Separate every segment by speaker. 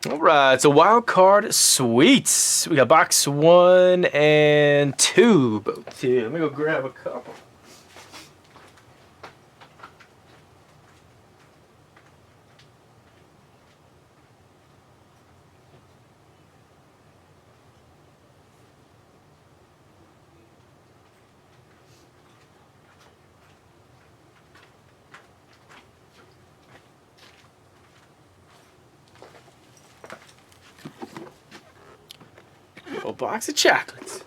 Speaker 1: Alright, it's a wild card sweets. We got box 1 and 2. Both here. Let me go grab a couple. A box of chocolates.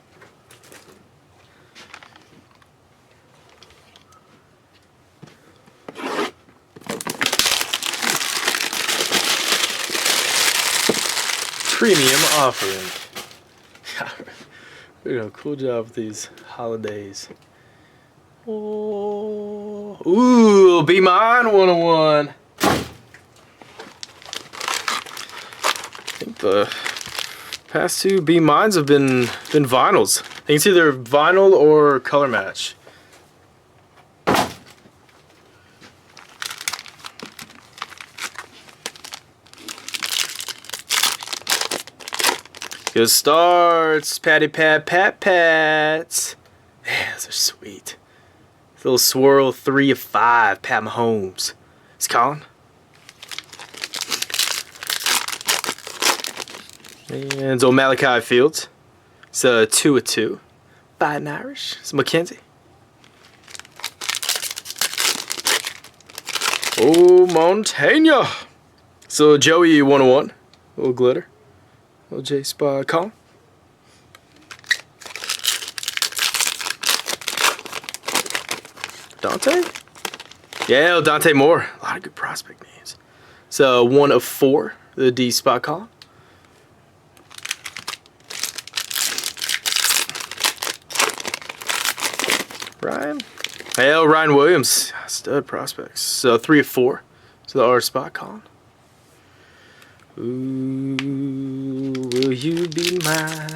Speaker 1: Premium offering. We're doing a cool job with these holidays. Oh, ooh, Be Mine 101. I think the past two Be Mines have been vinyls. I think it's either vinyl or color match. Good starts, Patty Pat Pat Pats. Man, those are sweet. Little swirl 3 of 5, Pat Mahomes. It's Colin. And it's old Malachi Fields. It's a 2 of 2. Biden Irish. It's Mackenzie. Oh, Montaigne. So Joey 101. A little glitter. A little J Spot Colin. Dante? Yeah, Dante Moore. A lot of good prospect names. So 1 of 4. The D Spot Colin. Ryan? Hell, Ryan Williams. Stud prospects. So 3 of 4. So the R Spot Colin. Ooh, will you be mine?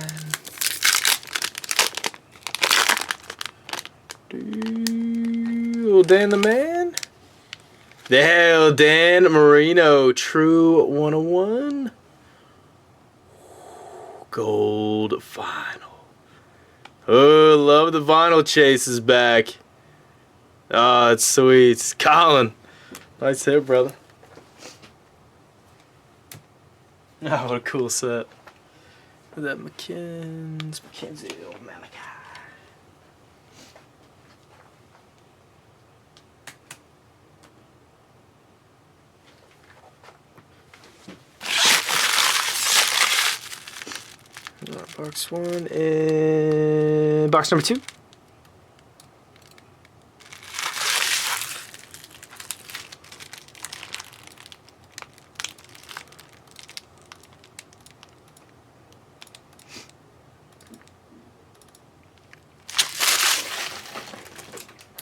Speaker 1: Ooh, Dan the Man? The hell, Dan Marino. True 101. Gold final. Oh, love the vinyl chase is back. Ah, it's sweet. It's Colin. Nice hit, brother. Oh, what a cool set. Look at that Mackenzie, old Malachi. Box 1 and box number 2.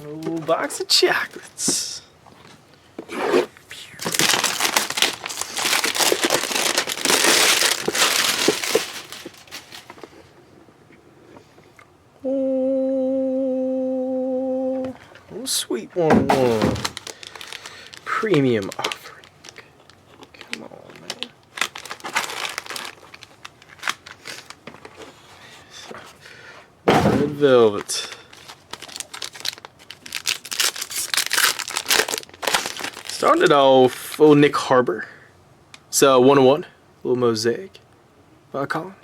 Speaker 1: Oh, box of chocolates. Oh, sweet 101. Premium offering. Come on, man. Red velvet. Starting it off, old Nick Harbor. So 101, little mosaic. Colin.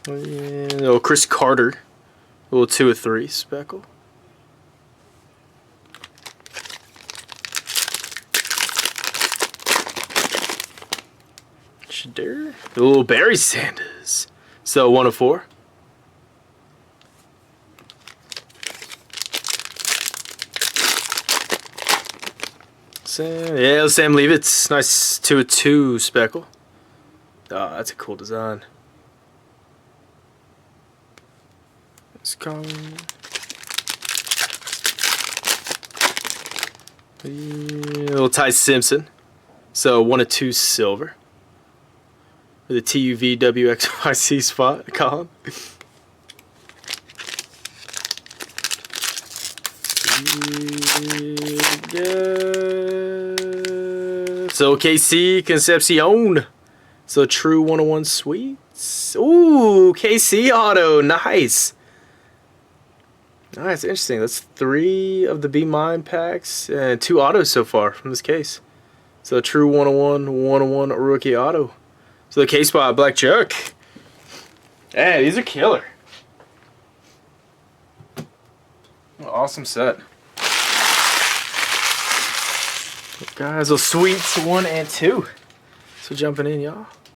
Speaker 1: And little Chris Carter, little 2 of 3 speckle. Shadir, the little Barry Sanders. So 1 of 4. Yeah, Sam Leavitt's nice 2 of 2 speckle. Oh, that's a cool design. It's called little Ty Simpson. So 1 of 2 silver. With a TUV WXYC spot, Colin. Go. So KC Concepcion. So true 101 sweets. Ooh, KC auto. Nice. Nice, interesting. That's 3 of the B Mine packs and 2 autos so far from this case. So true 101 rookie auto. So the case spot Black Chuck. Hey, these are killer. Awesome set. Guys, those sweets 1 and 2. So jumping in, y'all.